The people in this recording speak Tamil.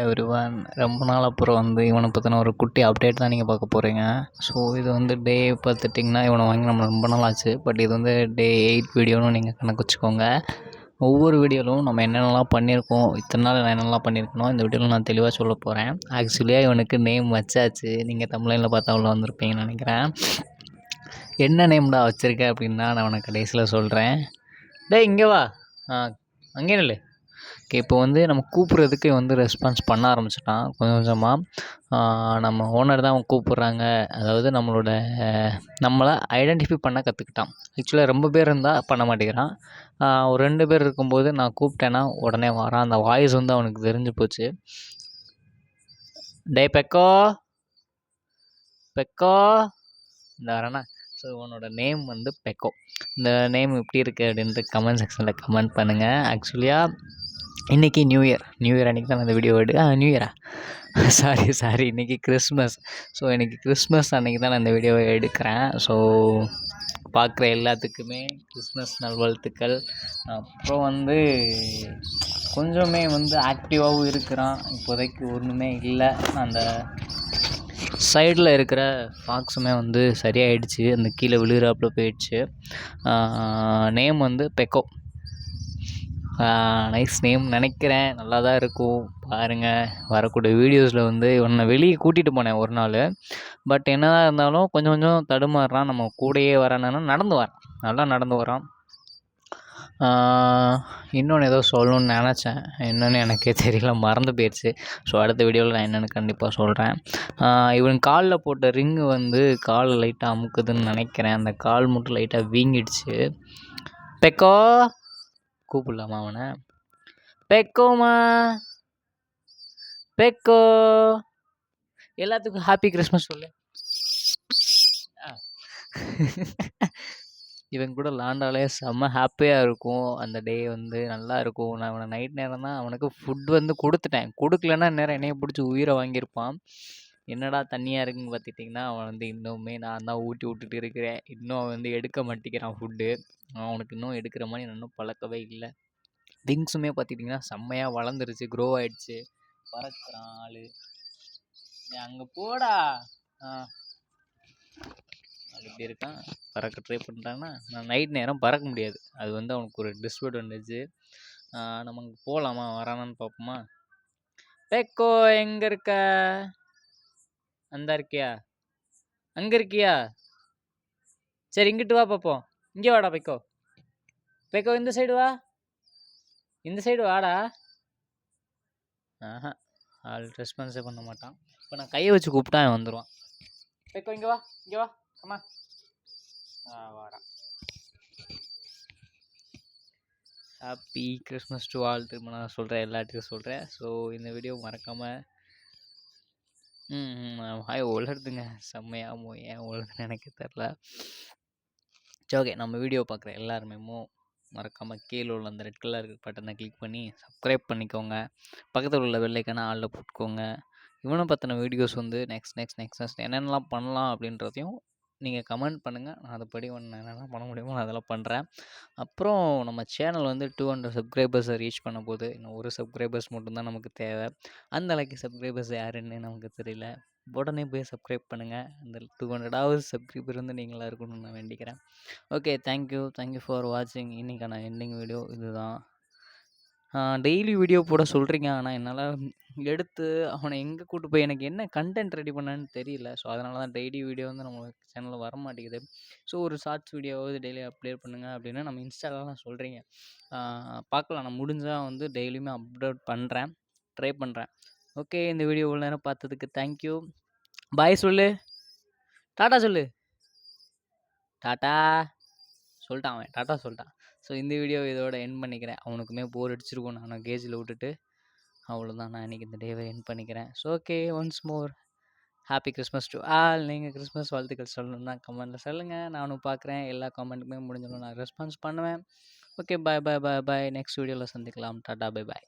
எவ்ரிவன் ரொம்ப நாள் அப்புறம் வந்து இவனை பற்றின ஒரு குட்டி அப்டேட் தான் நீங்கள் பார்க்க போகிறீங்க. ஸோ இது வந்து டே பார்த்துட்டிங்கன்னா இவனை வாங்கி நம்ம ரொம்ப நாள் ஆச்சு. பட் இது வந்து டே 8 வீடியோன்னு நீங்கள் கணக்கு வச்சுக்கோங்க. ஒவ்வொரு வீடியோவிலும் நம்ம என்னென்னலாம் பண்ணியிருக்கோம், இத்தனை நாள் நான் என்னென்னலாம் பண்ணியிருக்கணும் இந்த வீடியோவில் நான் தெளிவாக சொல்ல போகிறேன். ஆக்சுவலியாக இவனுக்கு நேம் வச்சாச்சு. நீங்கள் தமிழ்லைனில் பார்த்தா உள்ள வந்திருப்பீங்கன்னு நினைக்கிறேன். என்ன நேம்டா வச்சுருக்கேன் அப்படின்னா நான் உனக்கு கடைசியில் சொல்கிறேன். டேய் இங்கே வா. அங்கே இல்லை. ஓகே, இப்போ வந்து நம்ம கூப்பிட்றதுக்கு வந்து ரெஸ்பான்ஸ் பண்ண ஆரம்பிச்சிட்டான் கொஞ்சம் கொஞ்சமாக. நம்ம ஓனர் தான் அவன் கூப்பிட்றாங்க, அதாவது நம்மளை ஐடென்டிஃபை பண்ண கற்றுக்கிட்டான். ஆக்சுவலாக ரொம்ப பேர் இருந்தால் பண்ண மாட்டேங்கிறான். ஒரு 2 பேர் இருக்கும்போது நான் கூப்பிட்டேன்னா உடனே வரான். அந்த வாய்ஸ் வந்து அவனுக்கு தெரிஞ்சு போச்சு. டே பெக்கோ பெக்கோ இந்த வரேண்ணா. ஸோ இவனோட நேம் வந்து பெக்கோ. இந்த நேம் எப்படி இருக்குது அப்படின்ட்டு கமெண்ட் செக்ஷனில் கமெண்ட் பண்ணுங்கள். ஆக்சுவலியாக இன்றைக்கி நியூ இயர் அன்றைக்கி தான் நான் இந்த வீடியோ நியூ இயரா சாரி இன்றைக்கி கிறிஸ்மஸ். ஸோ இன்றைக்கி கிறிஸ்மஸ் அன்றைக்கி தான் நான் இந்த வீடியோவை எடுக்கிறேன். ஸோ பார்க்குற எல்லாத்துக்குமே கிறிஸ்மஸ் நல்வாழ்த்துக்கள். அப்புறம் வந்து கொஞ்சமே வந்து ஆக்டிவாகவும் இருக்கிறான். இப்போதைக்கு ஒன்றுமே இல்லை. அந்த சைடில் இருக்கிற ஃபாக்ஸுமே வந்து சரியாயிடுச்சு. அந்த கீழே விழுகிறாப்புல போயிடுச்சு. நேம் வந்து பெக்கோ. நைஸ் நேம் நினைக்கிறேன். நல்லா தான் இருக்கும். பாருங்கள், வரக்கூடிய வீடியோஸில் வந்து இவனை வெளியே கூட்டிகிட்டு போனேன் ஒரு நாள். பட் என்னதான் இருந்தாலும் கொஞ்சம் கொஞ்சம் தடுமாறுறான். நம்ம கூடயே வரானா நடந்து வரான், நல்லா நடந்து வரான். இன்னொன்று ஏதோ சொல்லணுன்னு நினச்சேன், என்னென்னு எனக்கே தெரியல, மறந்து போயிடுச்சு. ஸோ அடுத்த வீடியோவில் நான் என்னென்னு கண்டிப்பாக சொல்கிறேன். இவன் காலில் போட்ட ரிங்கு வந்து கால் லைட்டாக அமுக்குதுன்னு நினைக்கிறேன். அந்த கால் மட்டும் லைட்டாக வீங்கிடுச்சு. பெக்கோ கூப்பிடலாமா அவனை? பெக்கோமா பெக்கோ, எல்லாத்துக்கும் ஹாப்பி கிறிஸ்மஸ் சொல்லு. இவன் கூட விளாண்டாலே செம்ம ஹாப்பியாக இருக்கும். அந்த டே வந்து நல்லா இருக்கும். நான் அவனை நைட் நேரம் தான் அவனுக்கு ஃபுட் வந்து கொடுத்துட்டேன். கொடுக்கலன்னா நேரம் என்னைய பிடிச்சி உயிரை வாங்கியிருப்பான். என்னடா தண்ணியாக இருக்குன்னு பார்த்துட்டிங்கன்னா அவன் வந்து இன்னுமே நான் தான் ஊட்டி விட்டுட்டு இருக்கிறேன். இன்னும் அவன் வந்து எடுக்க மாட்டேங்கிறான் ஃபுட்டு. அவனுக்கு இன்னும் எடுக்கிற மாதிரி நான் இன்னும் பழக்கவே இல்லை. விங்ஸுமே பார்த்துட்டிங்கன்னா செம்மையாக வளர்ந்துருச்சு, க்ரோ ஆகிடுச்சு. பறக்கிறான் ஆள். அங்கே போடா. அது இப்படி இருக்கான், பறக்க ட்ரை பண்ணுறான்னா நான் நைட் நேரம் பறக்க முடியாது. அது வந்து அவனுக்கு ஒரு டிஸ்அட்வான்டேஜு. நம்ம அங்கே போகலாமா, வரானான்னு பார்ப்போமா? பெக்கோ எங்கே இருக்க? அந்த இருக்கியா? அங்கே இருக்கியா? சரி இங்கிட்டு வா பார்ப்போம். இங்கே வாடா பெக்கோ. பெக்கோ இந்த சைடு வா, இந்த சைடு வாடா. ஆள் ரெஸ்பான்ஸே பண்ண மாட்டான். இப்போ நான் கையை வச்சு கூப்பிட்டா அவன் வந்துடுவான். பெக்கோ இங்கே வா, இங்கே வா, அம்மா வாடா. Happy Christmas to all. திரும்ப நான் சொல்கிறேன், எல்லாத்துக்கும் சொல்கிறேன். ஸோ இந்த வீடியோ மறக்காமல் வாய் உலருதுங்க செம்மையாமோ, ஏன் உலருதுன்னு எனக்கு தெரில. சரி ஓகே, நம்ம வீடியோ பார்க்குற எல்லாருமே மறக்காமல் கீழே உள்ள அந்த ரெட் கலர் பட்டனை கிளிக் பண்ணி சப்ஸ்கிரைப் பண்ணிக்கோங்க. பக்கத்தில் உள்ள வெள்ளைக்கான ஆளில் போட்டுக்கோங்க. இவனை பற்றின வீடியோஸ் வந்து நெக்ஸ்ட் என்னென்னலாம் பண்ணலாம் அப்படின்றதையும் நீங்கள் கமெண்ட் பண்ணுங்கள். நான் அதுபடி என்னென்ன பண்ண முடியுமோ நான் அதெல்லாம் பண்ணுறேன். அப்புறம் நம்ம சேனல் வந்து 200 சப்ஸ்கிரைபர்ஸை ரீச் பண்ண போது. இன்னும் ஒரு சப்ஸ்கிரைபர்ஸ் மட்டும்தான் நமக்கு தேவை. அந்த அளவுக்கு சப்ஸ்கிரைபர்ஸ் யாருன்னு நமக்கு தெரியல. உடனே போய் சப்ஸ்கிரைப் பண்ணுங்கள். அந்த 200வது சப்ஸ்கிரைபர் வந்து நீங்களாக இருக்கணும்னு நான் வேண்டிக்கிறேன். ஓகே, தேங்க்யூ ஃபார் வாட்சிங். இன்றைக்கான எண்டிங் வீடியோ இதுதான். டெய்லி வீடியோ போட சொல்கிறீங்க, ஆனால் என்னால் எடுத்து அவனை எங்கே கூப்பிட்டு போய் எனக்கு என்ன கண்டென்ட் ரெடி பண்ணேன்னு தெரியல. ஸோ அதனால தான் டெய்லி வீடியோ வந்து நம்ம சேனலில் வர மாட்டேங்குது. ஸோ ஒரு ஷார்ட்ஸ் வீடியோவாவது டெய்லி அப்டேட் பண்ணுங்கள் அப்படின்னு நம்ம இன்ஸ்டாலலாம் சொல்கிறீங்க. பார்க்கலாம், நான் முடிஞ்சால் வந்து டெய்லியுமே அப்லோட் பண்ணுறேன், ட்ரை பண்ணுறேன். ஓகே, இந்த வீடியோ இவ்வளோ நேரம் பார்த்ததுக்கு தேங்க்யூ. பாய் சொல்லு, டாட்டா சொல்லு. டாட்டா சொல்லிட்டான் அவன், டாட்டா சொல்லிட்டான். ஸோ இந்த வீடியோ இதோட எண்ட் பண்ணிக்கிறேன். அவனுக்குமே போர் அடிச்சிருக்கும் நான் கேஜில் விட்டுட்டு. அவ்வளோதான், நான் இன்றைக்கி இந்த டேவை எண்ட் பண்ணிக்கிறேன். So okay, once more happy Christmas to all. நீங்கள் கிறிஸ்மஸ் வாழ்த்துக்கள் சொல்லணுன்னா கமெண்ட்டில் சொல்லுங்கள். நானும் பார்க்குறேன். எல்லா கமெண்ட்டுமே முடிஞ்சாலும் நான் ரெஸ்பான்ஸ் பண்ணுவேன். ஓகே, பாய். நெக்ஸ்ட் வீடியோவில் சந்திக்கலாம். Tata, by.